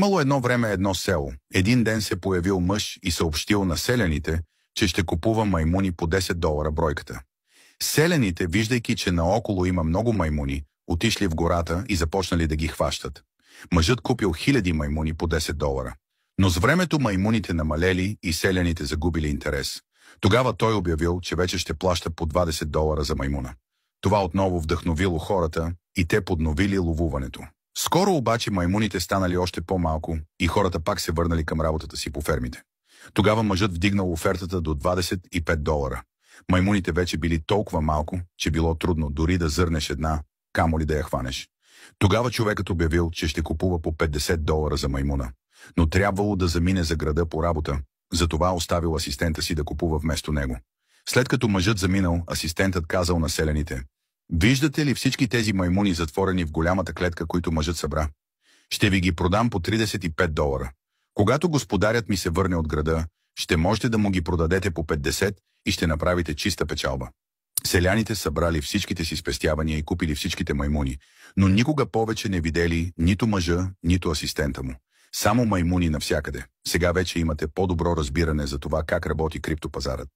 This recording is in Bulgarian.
Имало едно време едно село. Един ден се появил мъж и съобщил на селяните, че ще купува маймуни по $10 бройката. Селяните, виждайки, че наоколо има много маймуни, отишли в гората и започнали да ги хващат. Мъжът купил хиляди маймуни по $10. Но с времето маймуните намалели и селяните загубили интерес. Тогава той обявил, че вече ще плаща по $20 за маймуна. Това отново вдъхновило хората и те подновили ловуването. Скоро обаче маймуните станали още по-малко и хората пак се върнали към работата си по фермите. Тогава мъжът вдигнал офертата до $25. Маймуните вече били толкова малко, че било трудно дори да зърнеш една, камо ли да я хванеш. Тогава човекът обявил, че ще купува по $50 за маймуна, но трябвало да замине за града по работа, затова оставил асистента си да купува вместо него. След като мъжът заминал, асистентът казал на селяните: „Виждате ли всички тези маймуни затворени в голямата клетка, които мъжът събра? Ще ви ги продам по $35. Когато господарят ми се върне от града, ще можете да му ги продадете по 50 и ще направите чиста печалба.“ Селяните събрали всичките си спестявания и купили всичките маймуни, но никога повече не видели нито мъжа, нито асистента му. Само маймуни навсякъде. Сега вече имате по-добро разбиране за това как работи криптопазарът.